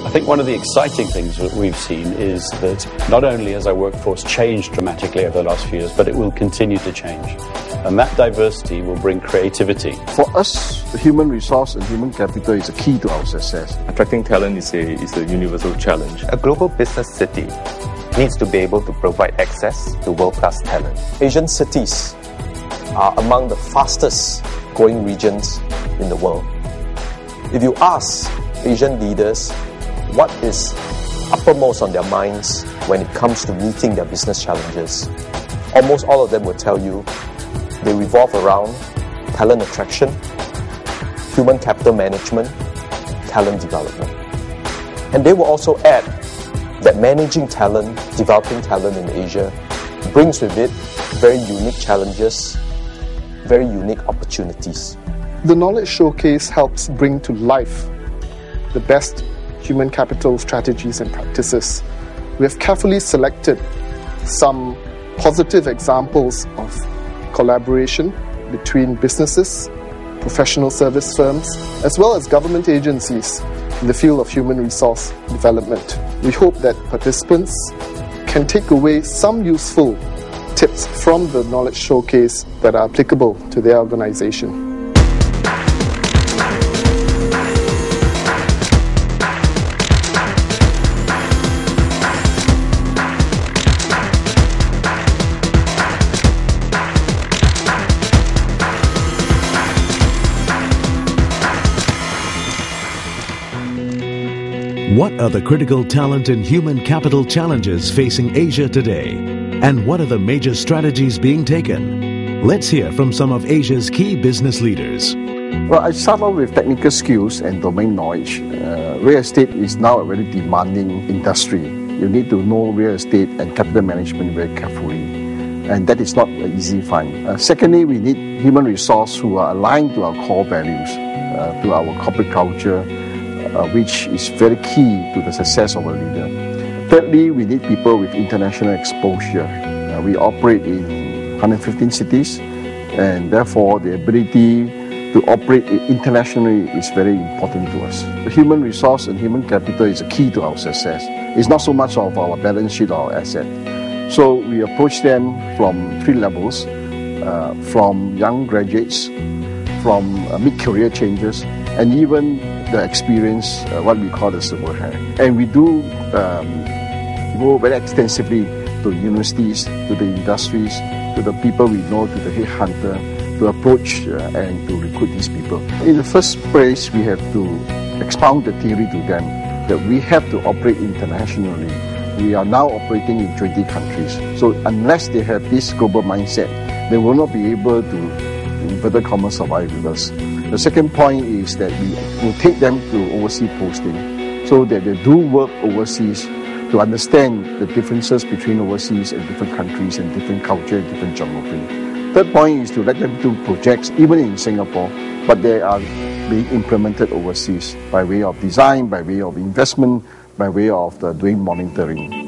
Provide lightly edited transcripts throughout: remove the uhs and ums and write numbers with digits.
I think one of the exciting things that we've seen is that not only has our workforce changed dramatically over the last few years, but it will continue to change. And that diversity will bring creativity. For us, the human resource and human capital is a key to our success. Attracting talent is a universal challenge. A global business city needs to be able to provide access to world-class talent. Asian cities are among the fastest growing regions in the world. If you ask Asian leaders what is uppermost on their minds when it comes to meeting their business challenges, almost all of them will tell you they revolve around talent attraction, human capital management, talent development. And they will also add that managing talent, developing talent in Asia brings with it very unique challenges, very unique opportunities. The Knowledge Showcase helps bring to life the best human capital strategies and practices. We have carefully selected some positive examples of collaboration between businesses, professional service firms, as well as government agencies in the field of human resource development. We hope that participants can take away some useful tips from the Knowledge Showcase that are applicable to their organization. What are the critical talent and human capital challenges facing Asia today? And what are the major strategies being taken? Let's hear from some of Asia's key business leaders. Well, I start off with technical skills and domain knowledge. Real estate is now a very demanding industry. You need to know real estate and capital management very carefully. And that is not an easy find. Secondly, we need human resource who are aligned to our core values, to our corporate culture, which is very key to the success of a leader. Thirdly, we need people with international exposure. We operate in 115 cities, and therefore the ability to operate internationally is very important to us. The human resource and human capital is a key to our success. It's not so much of our balance sheet or our asset. So we approach them from three levels, from young graduates, from mid-career changes, and even the experience, what we call the silver hair. And we do go very extensively to universities, to the industries, to the people we know, to the headhunter, to approach and to recruit these people. In the first place, we have to expound the theory to them that we have to operate internationally. We are now operating in 20 countries. So unless they have this global mindset, they will not be able to, in inverted commas, survive with us. The second point is that we will take them to overseas posting so that they do work overseas to understand the differences between overseas and different countries and different culture and different geography. Third point is to let them do projects even in Singapore, but they are being implemented overseas by way of design, by way of investment, by way of doing monitoring.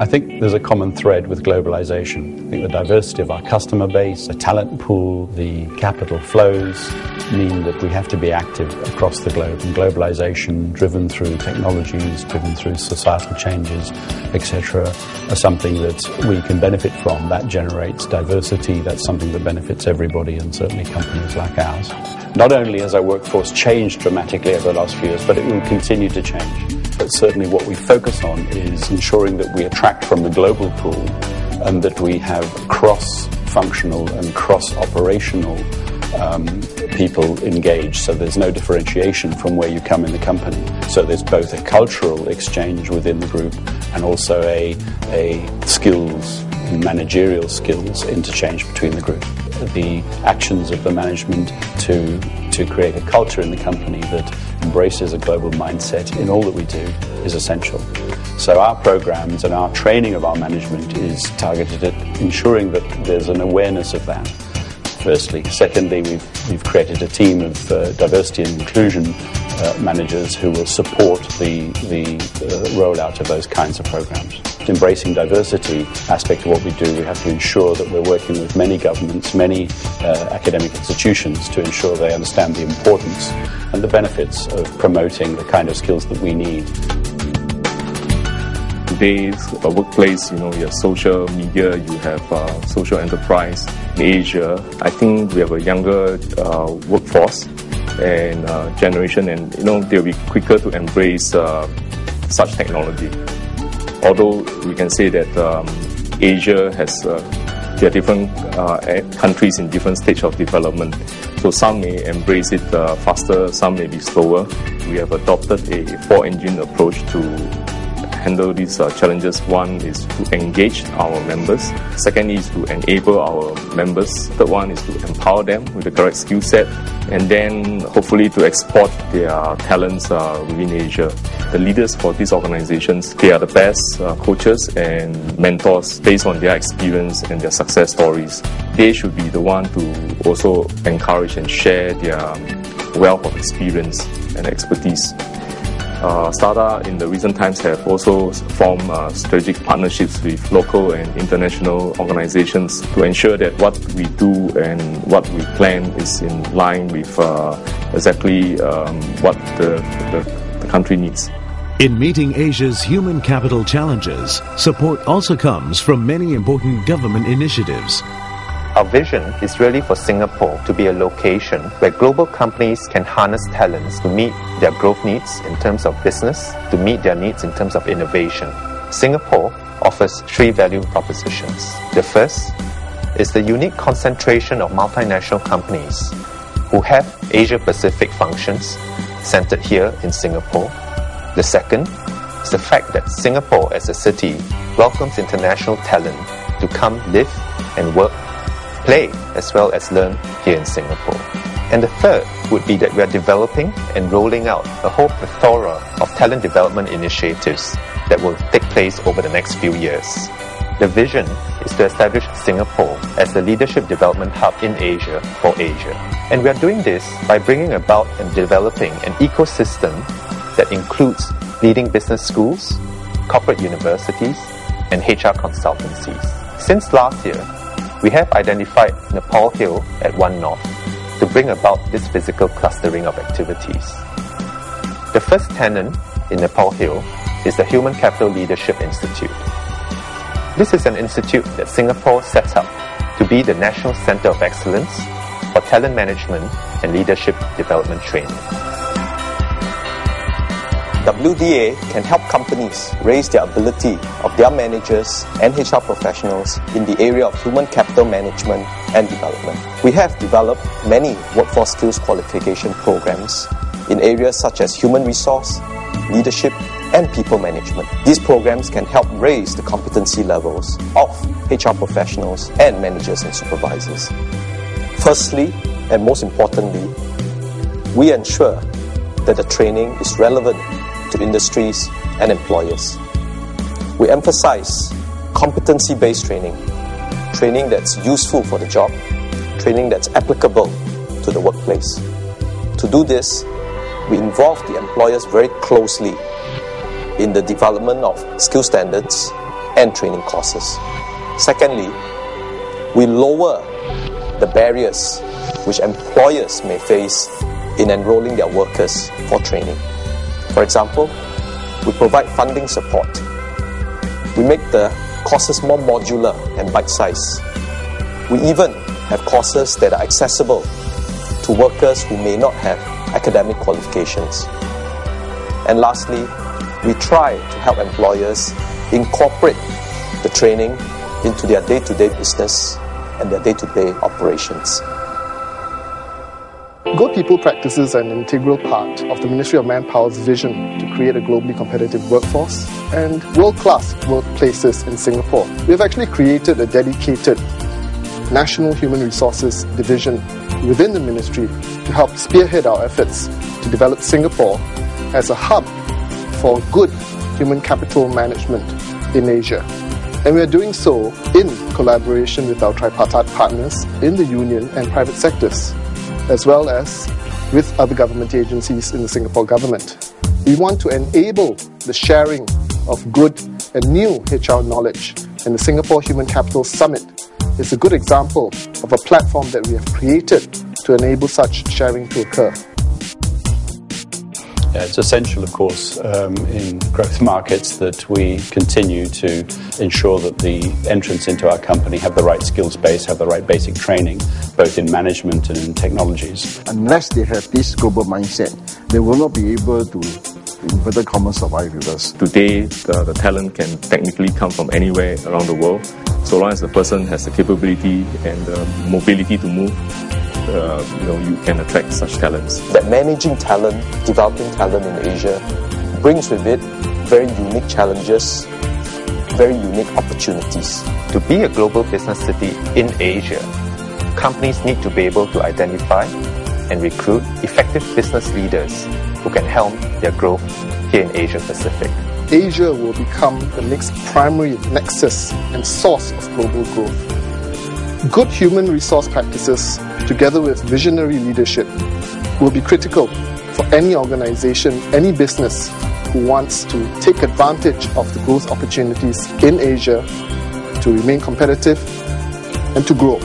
I think there's a common thread with globalization. I think the diversity of our customer base, the talent pool, the capital flows mean that we have to be active across the globe. And globalization, driven through technologies, driven through societal changes, etc., are something that we can benefit from. That generates diversity. That's something that benefits everybody, and certainly companies like ours. Not only has our workforce changed dramatically over the last few years, but it will continue to change. But certainly what we focus on is ensuring that we attract from the global pool and that we have cross-functional and cross-operational people engaged, so there's no differentiation from where you come in the company. So there's both a cultural exchange within the group and also a skills, managerial skills interchange between the group. The actions of the management to create a culture in the company that embraces a global mindset in all that we do is essential. So our programs and our training of our management is targeted at ensuring that there's an awareness of that, firstly. Secondly, we've created a team of diversity and inclusion managers who will support the rollout of those kinds of programs. embracing diversity aspect of what we do, we have to ensure that we're working with many governments, many academic institutions to ensure they understand the importance and the benefits of promoting the kind of skills that we need. Today's workplace, you have social media, you have social enterprise. In Asia, I think we have a younger workforce and generation, and they'll be quicker to embrace such technology. Although we can say that Asia has there are different countries in different stages of development. So some may embrace it faster, some may be slower. We have adopted a 4-engine approach to handle these challenges. One is to engage our members. Second is to enable our members. Third one is to empower them with the correct skill set. And then hopefully to export their talents within Asia. The leaders for these organizations, they are the best coaches and mentors based on their experience and their success stories. They should be the one to also encourage and share their wealth of experience and expertise. STADA in the recent times have also formed strategic partnerships with local and international organizations to ensure that what we do and what we plan is in line with exactly what the country needs. In meeting Asia's human capital challenges, support also comes from many important government initiatives. Our vision is really for Singapore to be a location where global companies can harness talents to meet their growth needs in terms of business, to meet their needs in terms of innovation. Singapore offers 3 value propositions. The first is the unique concentration of multinational companies who have Asia-Pacific functions centered here in Singapore. The second is the fact that Singapore as a city welcomes international talent to come live and work, play as well as learn here in Singapore. And the third would be that we are developing and rolling out a whole plethora of talent development initiatives that will take place over the next few years. The vision is to establish Singapore as the leadership development hub in Asia for Asia. And we are doing this by bringing about and developing an ecosystem that includes leading business schools, corporate universities, and HR consultancies. Since last year, we have identified Nepal Hill at One North to bring about this physical clustering of activities. The first tenant in Nepal Hill is the Human Capital Leadership Institute. This is an institute that Singapore sets up to be the National Centre of Excellence for talent management and leadership development training. WDA can help companies raise the ability of their managers and HR professionals in the area of human capital management and development. We have developed many workforce skills qualification programs in areas such as human resource, leadership, and people management. These programs can help raise the competency levels of HR professionals and managers and supervisors. Firstly, and most importantly, we ensure that the training is relevant to industries and employers. We emphasize competency-based training, training that's useful for the job, training that's applicable to the workplace. To do this, we involve the employers very closely in the development of skill standards and training courses. Secondly, we lower the barriers which employers may face in enrolling their workers for training. For example, we provide funding support. We make the courses more modular and bite-sized. We even have courses that are accessible to workers who may not have academic qualifications. And lastly, we try to help employers incorporate the training into their day-to-day business and their day-to-day operations. Good people practices are an integral part of the Ministry of Manpower's vision to create a globally competitive workforce and world-class workplaces in Singapore. We have actually created a dedicated National Human Resources Division within the Ministry to help spearhead our efforts to develop Singapore as a hub for good human capital management in Asia. And we are doing so in collaboration with our tripartite partners in the union and private sectors, as well as with other government agencies in the Singapore government. We want to enable the sharing of good and new HR knowledge, and the Singapore Human Capital Summit is a good example of a platform that we have created to enable such sharing to occur. Yeah, it's essential, of course, in growth markets that we continue to ensure that the entrants into our company have the right skills base, have the right basic training, both in management and in technologies. Unless they have this global mindset, they will not be able to, in inverted commas, survive with us. Today, the talent can technically come from anywhere around the world, so long as the person has the capability and the mobility to move. You can attract such talents. That managing talent, developing talent in Asia brings with it very unique challenges, very unique opportunities. To be a global business city in Asia, companies need to be able to identify and recruit effective business leaders who can helm their growth here in Asia Pacific. Asia will become the next primary nexus and source of global growth. Good human resource practices, together with visionary leadership, will be critical for any organization, any business who wants to take advantage of the growth opportunities in Asia to remain competitive and to grow.